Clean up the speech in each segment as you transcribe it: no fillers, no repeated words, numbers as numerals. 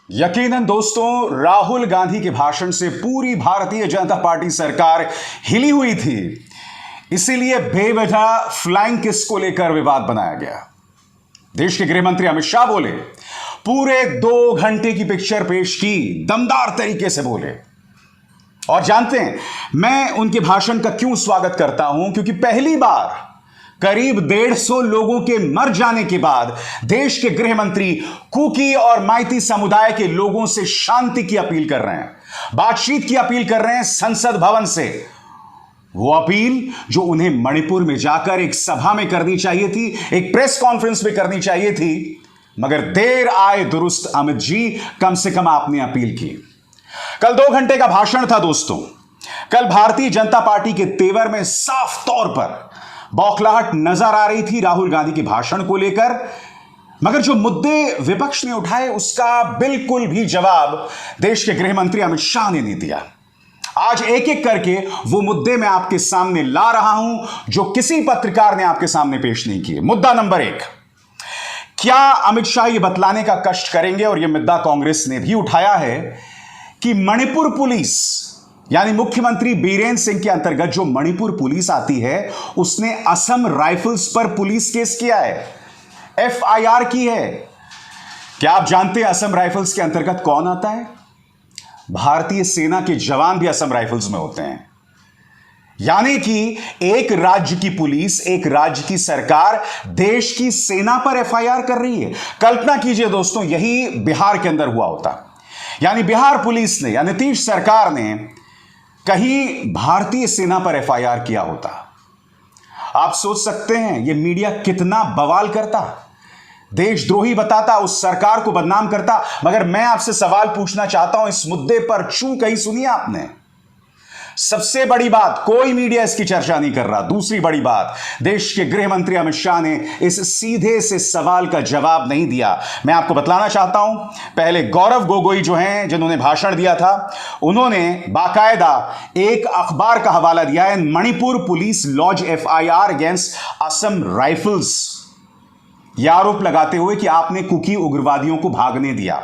यकीनन दोस्तों, राहुल गांधी के भाषण से पूरी भारतीय जनता पार्टी सरकार हिली हुई थी। इसीलिए बेवजह फ्लाइंग किस को लेकर विवाद बनाया गया। देश के गृह मंत्री अमित शाह बोले, पूरे 2 घंटे की पिक्चर पेश की, दमदार तरीके से बोले। और जानते हैं मैं उनके भाषण का क्यों स्वागत करता हूं? क्योंकि पहली बार करीब 150 लोगों के मर जाने के बाद देश के गृह मंत्री कुकी और माइती समुदाय के लोगों से शांति की अपील कर रहे हैं, बातचीत की अपील कर रहे हैं संसद भवन से। वो अपील जो उन्हें मणिपुर में जाकर एक सभा में करनी चाहिए थी, एक प्रेस कॉन्फ्रेंस में करनी चाहिए थी, मगर देर आए दुरुस्त अमित जी, कम से कम आपने अपील की। कल 2 घंटे का भाषण था दोस्तों। कल भारतीय जनता पार्टी के तेवर में साफ तौर पर बौखलाहट नजर आ रही थी राहुल गांधी के भाषण को लेकर, मगर जो मुद्दे विपक्ष ने उठाए उसका बिल्कुल भी जवाब देश के गृह मंत्री अमित शाह ने नहीं दिया। आज एक एक करके वो मुद्दे मैं आपके सामने ला रहा हूं जो किसी पत्रकार ने आपके सामने पेश नहीं किए। मुद्दा नंबर 1, क्या अमित शाह ये बतलाने का कष्ट करेंगे, और यह मुद्दा कांग्रेस ने भी उठाया है, कि मणिपुर पुलिस यानी मुख्यमंत्री बीरेन सिंह के अंतर्गत जो मणिपुर पुलिस आती है उसने असम राइफल्स पर पुलिस केस किया है, एफआईआर की है। क्या आप जानते हैं असम राइफल्स के अंतर्गत कौन आता है? भारतीय सेना के जवान भी असम राइफल्स में होते हैं। यानी कि एक राज्य की पुलिस, एक राज्य की सरकार देश की सेना पर एफआईआर कर रही है। कल्पना कीजिए दोस्तों, यही बिहार के अंदर हुआ होता, यानी बिहार पुलिस ने या नीतीश सरकार ने कहीं भारतीय सेना पर एफआईआर किया होता। आप सोच सकते हैं यह मीडिया कितना बवाल करता, देशद्रोही बताता, उस सरकार को बदनाम करता। मगर मैं आपसे सवाल पूछना चाहता हूं, इस मुद्दे पर चूं कहीं सुनी आपने? सबसे बड़ी बात, कोई मीडिया इसकी चर्चा नहीं कर रहा। दूसरी बड़ी बात, देश के गृह मंत्री अमित शाह ने इस सीधे से सवाल का जवाब नहीं दिया। मैं आपको बतलाना चाहता हूं, पहले गौरव गोगोई जो हैं, जिन्होंने भाषण दिया था, उन्होंने बाकायदा एक अखबार का हवाला दिया है, Manipur police launch FIR against Assam rifles, यह आरोप लगाते हुए कि आपने कुकी उग्रवादियों को भागने दिया।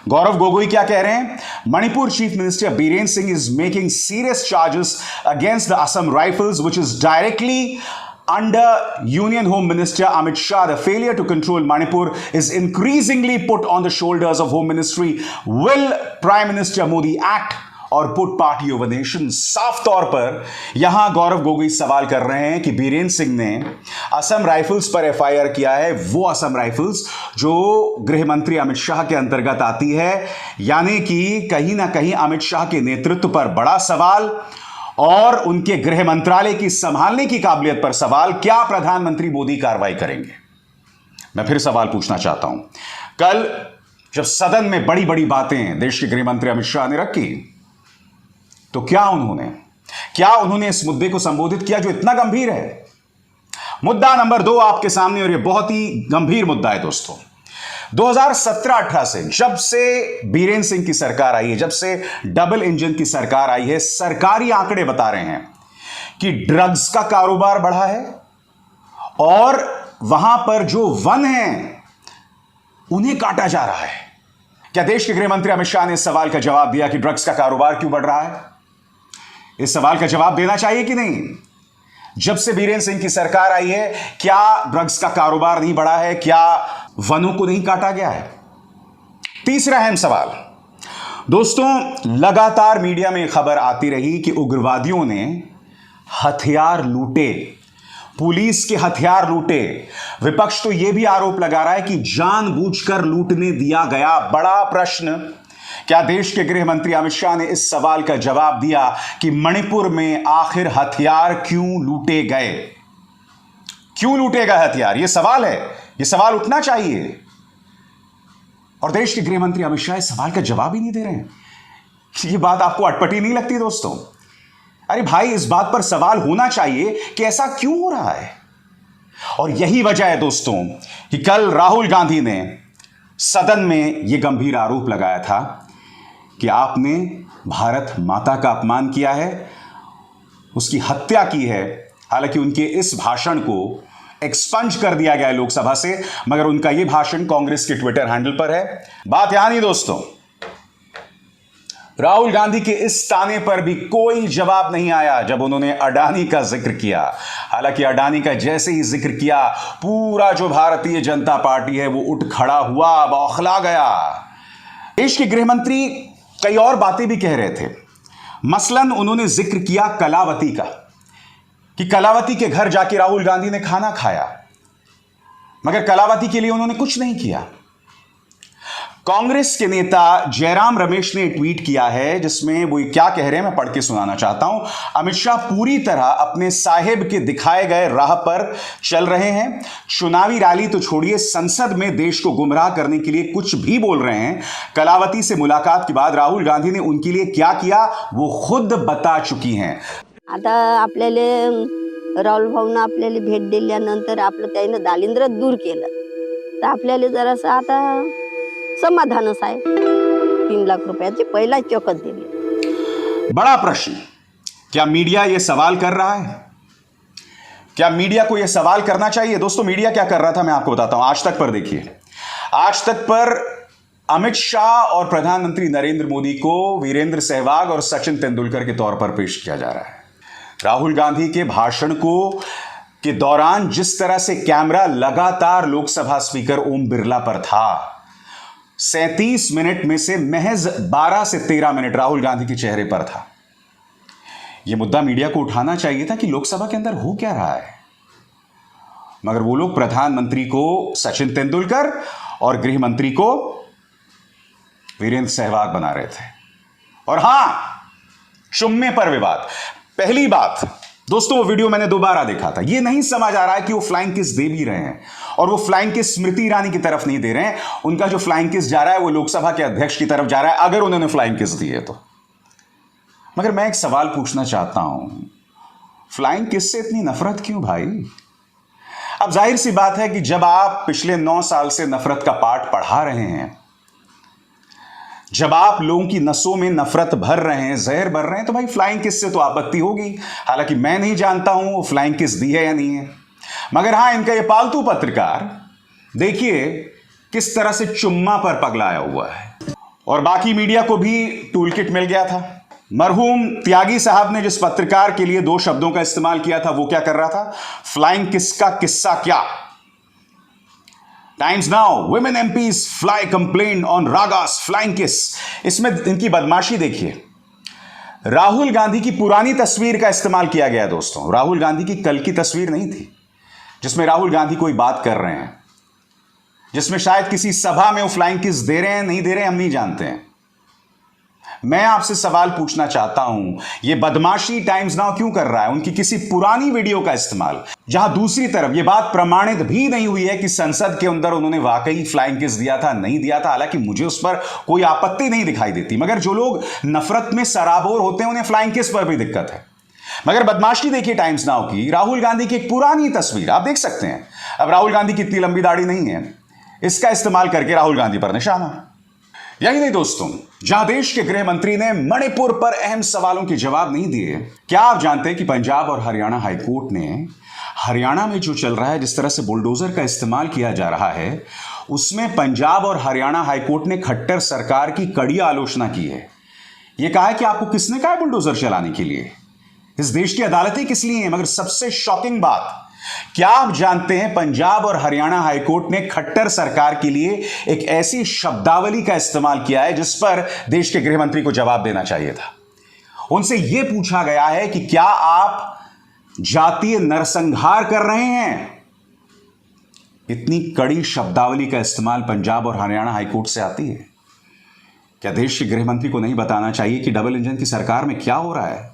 गौरव गोगोई क्या कह रहे हैं? Manipur chief minister Biren Singh is making serious charges against the Assam rifles which is directly under Union Home Minister Amit Shah. The failure to control Manipur is increasingly put on the shoulders of Home Ministry. Will Prime Minister Modi act और put party over nation? साफ तौर पर यहां गौरव गोगोई सवाल कर रहे हैं कि बीरेन सिंह ने असम राइफल्स पर एफआईआर किया है, वो असम राइफल्स जो गृह मंत्री अमित शाह के अंतर्गत आती है। यानी कि कहीं ना कहीं अमित शाह के नेतृत्व पर बड़ा सवाल और उनके गृह मंत्रालय की संभालने की काबिलियत पर सवाल। क्या प्रधानमंत्री मोदी कार्रवाई करेंगे? मैं फिर सवाल पूछना चाहता हूं, कल जब सदन में बड़ी बड़ी बातें देश के गृह मंत्री अमित शाह ने रखी, तो क्या उन्होंने इस मुद्दे को संबोधित किया जो इतना गंभीर है? मुद्दा नंबर 2 आपके सामने, और यह बहुत ही गंभीर मुद्दा है दोस्तों। 2017-18 से, जब से बीरेन सिंह की सरकार आई है, जब से डबल इंजन की सरकार आई है, सरकारी आंकड़े बता रहे हैं कि ड्रग्स का कारोबार बढ़ा है और वहां पर जो वन हैं उन्हें काटा जा रहा है। क्या देश के गृह मंत्री अमित शाह ने इस सवाल का जवाब दिया कि ड्रग्स का कारोबार क्यों बढ़ रहा है? इस सवाल का जवाब देना चाहिए कि नहीं? जब से बीरेन सिंह की सरकार आई है, क्या ड्रग्स का कारोबार नहीं बढ़ा है? क्या वनों को नहीं काटा गया है? तीसरा अहम सवाल दोस्तों, लगातार मीडिया में खबर आती रही कि उग्रवादियों ने हथियार लूटे, पुलिस के हथियार लूटे। विपक्ष तो यह भी आरोप लगा रहा है कि जानबूझकर लूटने दिया गया। बड़ा प्रश्न, क्या देश के गृह मंत्री अमित शाह ने इस सवाल का जवाब दिया कि मणिपुर में आखिर हथियार क्यों लूटे गए? क्यों लूटे गए हथियार? यह सवाल है, यह सवाल उठना चाहिए। और देश के गृह मंत्री अमित शाह इस सवाल का जवाब ही नहीं दे रहे हैं। यह बात आपको अटपटी नहीं लगती दोस्तों? अरे भाई, इस बात पर सवाल होना चाहिए कि ऐसा क्यों हो रहा है। और यही वजह है दोस्तों कि कल राहुल गांधी ने सदन में यह गंभीर आरोप लगाया था कि आपने भारत माता का अपमान किया है, उसकी हत्या की है। हालांकि उनके इस भाषण को एक्सपंज कर दिया गया है लोकसभा से, मगर उनका यह भाषण कांग्रेस के ट्विटर हैंडल पर है। बात यहां नहीं दोस्तों, राहुल गांधी के इस ताने पर भी कोई जवाब नहीं आया जब उन्होंने अडानी का जिक्र किया। हालांकि अडानी का जैसे ही जिक्र किया, पूरा जो भारतीय जनता पार्टी है वो उठ खड़ा हुआ, बौखला गया। देश के गृह मंत्री कई और बातें भी कह रहे थे। मसलन उन्होंने जिक्र किया कलावती का, कि कलावती के घर जाके राहुल गांधी ने खाना खाया, मगर कलावती के लिए उन्होंने कुछ नहीं किया। कांग्रेस के नेता जयराम रमेश ने ट्वीट किया है जिसमें वो क्या कह रहे हैं मैं पढ़ के सुनाना चाहता हूं। अमित शाह पूरी तरह अपने साहेब के दिखाए गए राह पर चल रहे हैं। चुनावी रैली तो छोड़िए, संसद में देश को गुमराह करने के लिए कुछ भी बोल रहे हैं। कलावती से मुलाकात के बाद राहुल गांधी ने उनके लिए क्या किया वो खुद बता चुकी हैं। आता आपल्याला राहुल भाऊनं आपल्याला भेट दिल्यानंतर आपलं त्यानं दारिद्र्य दूर केलं, तर आपल्याला जरासं आता समाधानच आहे। 3 लाख रुपयाची पहिला चेकच दिली। बड़ा प्रश्न, क्या मीडिया यह सवाल कर रहा है? क्या मीडिया को यह सवाल करना चाहिए? दोस्तों मीडिया क्या कर रहा था मैं आपको बताता हूं। आज तक पर देखिए, आज तक पर अमित शाह और प्रधानमंत्री नरेंद्र मोदी को वीरेंद्र सहवाग और सचिन तेंदुलकर के तौर पर पेश किया जा रहा है। राहुल गांधी के भाषण के दौरान जिस तरह से कैमरा लगातार लोकसभा स्पीकर ओम बिरला पर था, 37 मिनट में से महज 12 से 13 मिनट राहुल गांधी के चेहरे पर था। यह मुद्दा मीडिया को उठाना चाहिए था कि लोकसभा के अंदर हो क्या रहा है, मगर वो लोग प्रधानमंत्री को सचिन तेंदुलकर और गृह मंत्री को वीरेंद्र सहवाग बना रहे थे। और हां, चुम्मे पर विवाद। पहली बात दोस्तों, वो वीडियो मैंने दोबारा देखा था। ये नहीं समझ आ रहा है कि वो फ्लाइंग किस दे भी रहे हैं, और वो फ्लाइंग किस स्मृति ईरानी की तरफ नहीं दे रहे हैं। उनका जो फ्लाइंग किस जा रहा है वो लोकसभा के अध्यक्ष की तरफ जा रहा है, अगर उन्होंने फ्लाइंग किस दी है तो। मगर मैं एक सवाल पूछना चाहता हूं, फ्लाइंग किस से इतनी नफरत क्यों भाई? अब जाहिर सी बात है कि जब आप पिछले 9 साल से नफरत का पाठ पढ़ा रहे हैं, जब आप लोगों की नसों में नफरत भर रहे हैं, जहर भर रहे हैं, तो भाई फ्लाइंग किस से तो आपत्ति होगी। हालांकि मैं नहीं जानता हूं वो फ्लाइंग किस दी है या नहीं है, मगर हां, इनका ये पालतू पत्रकार देखिए किस तरह से चुम्मा पर पगलाया हुआ है। और बाकी मीडिया को भी टूल किट मिल गया था। मरहूम त्यागी साहब ने जिस पत्रकार के लिए 2 शब्दों का इस्तेमाल किया था वो क्या कर रहा था? फ्लाइंग किस का किस्सा क्या? Times now, women MPs fly complaint on Raga's flying kiss। इसमें इनकी बदमाशी देखिए। राहुल गांधी की पुरानी तस्वीर का इस्तेमाल किया गया दोस्तों। राहुल गांधी की कल की तस्वीर नहीं थी जिसमें राहुल गांधी कोई बात कर रहे हैं, जिसमें शायद किसी सभा में वो फ्लाइंग किस दे रहे हैं, नहीं दे रहे हैं, हम नहीं जानते हैं। मैं आपसे सवाल पूछना चाहता हूं, यह बदमाशी टाइम्स नाउ क्यों कर रहा है? उनकी किसी पुरानी वीडियो का इस्तेमाल, जहां दूसरी तरफ यह बात प्रमाणित भी नहीं हुई है कि संसद के अंदर उन्होंने वाकई फ्लाइंग किस दिया था, नहीं दिया था। हालांकि मुझे उस पर कोई आपत्ति नहीं दिखाई देती, मगर जो लोग नफरत में सराबोर होते हैं उन्हें फ्लाइंग किस पर भी दिक्कत है। मगर बदमाशी देखिए टाइम्स नाउ की, राहुल गांधी की एक पुरानी तस्वीर आप देख सकते हैं। अब राहुल गांधी की इतनी लंबी दाढ़ी नहीं है, इसका इस्तेमाल करके राहुल गांधी पर निशाना। यही नहीं दोस्तों, जहां देश के गृह मंत्री ने मणिपुर पर अहम सवालों के जवाब नहीं दिए। क्या आप जानते हैं कि पंजाब और हरियाणा हाईकोर्ट ने हरियाणा में जो चल रहा है, जिस तरह से बुलडोजर का इस्तेमाल किया जा रहा है, उसमें पंजाब और हरियाणा हाईकोर्ट ने खट्टर सरकार की कड़ी आलोचना की है। यह कहा है कि आपको किसने कहा है बुलडोजर चलाने के लिए? इस देश की अदालतें किस लिए हैं? मगर सबसे शॉकिंग बात, क्या आप जानते हैं पंजाब और हरियाणा हाईकोर्ट ने खट्टर सरकार के लिए एक ऐसी शब्दावली का इस्तेमाल किया है जिस पर देश के गृह मंत्री को जवाब देना चाहिए था। उनसे यह पूछा गया है कि क्या आप जातीय नरसंहार कर रहे हैं? इतनी कड़ी शब्दावली का इस्तेमाल पंजाब और हरियाणा हाईकोर्ट से आती है। क्या देश के गृह मंत्री को नहीं बताना चाहिए कि डबल इंजन की सरकार में क्या हो रहा है?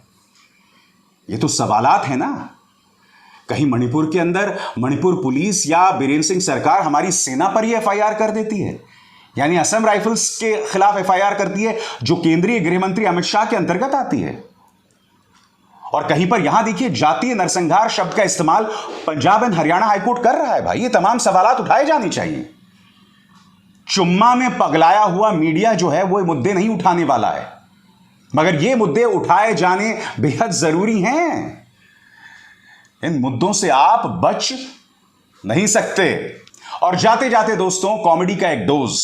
ये तो सवालात है ना। कहीं मणिपुर के अंदर मणिपुर पुलिस या बीरेन सिंह सरकार हमारी सेना पर ही एफआईआर कर देती है, यानी असम राइफल्स के खिलाफ एफआईआर करती है जो केंद्रीय गृह मंत्री अमित शाह के अंतर्गत आती है। और कहीं पर यहां देखिए जातीय नरसंहार शब्द का इस्तेमाल पंजाब एंड हरियाणा हाईकोर्ट कर रहा है। भाई ये तमाम सवालात उठाए जाने चाहिए। चुम्मा में पगलाया हुआ मीडिया जो है वो मुद्दे नहीं उठाने वाला है, मगर ये मुद्दे उठाए जाने बेहद जरूरी हैं। इन मुद्दों से आप बच नहीं सकते। और जाते जाते दोस्तों, कॉमेडी का एक डोज।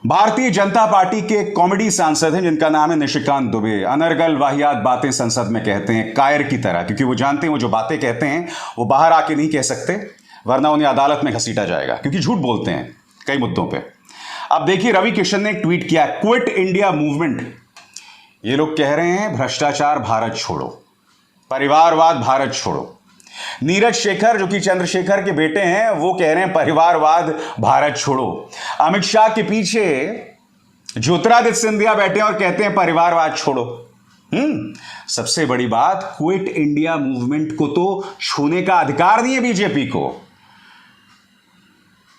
भारतीय जनता पार्टी के एक कॉमेडी सांसद हैं जिनका नाम है निशिकांत दुबे। अनर्गल वाहियात बातें संसद में कहते हैं कायर की तरह, क्योंकि वो जानते हैं वो जो बातें कहते हैं वो बाहर आके नहीं कह सकते, वरना उन्हें अदालत में घसीटा जाएगा, क्योंकि झूठ बोलते हैं कई मुद्दों पे। अब देखिए, रवि किशन ने एक ट्वीट किया, क्विट इंडिया मूवमेंट। ये लोग कह रहे हैं भ्रष्टाचार भारत छोड़ो, परिवारवाद भारत छोड़ो। नीरज शेखर, जो कि चंद्रशेखर के बेटे हैं, वो कह रहे हैं परिवारवाद भारत छोड़ो। अमित शाह के पीछे ज्योतिरादित्य सिंधिया बैठे हैं और कहते हैं परिवारवाद छोड़ो। सबसे बड़ी बात, क्विट इंडिया मूवमेंट को तो छूने का अधिकार नहीं है बीजेपी को,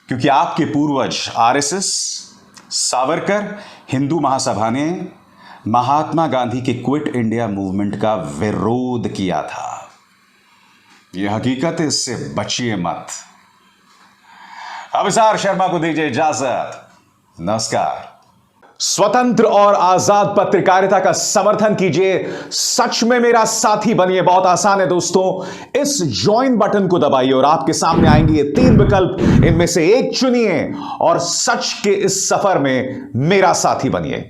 क्योंकि आपके पूर्वज आरएसएस, सावरकर, हिंदू महासभा ने महात्मा गांधी के क्विट इंडिया मूवमेंट का विरोध किया था। यह हकीकत है, इससे बचिए मत। अभिसार शर्मा को दीजिए इजाजत। नमस्कार। स्वतंत्र और आजाद पत्रकारिता का समर्थन कीजिए, सच में मेरा साथी बनिए। बहुत आसान है दोस्तों, इस ज्वाइन बटन को दबाइए और आपके सामने आएंगे ये 3 विकल्प, इनमें से एक चुनिए और सच के इस सफर में मेरा साथी बनिए।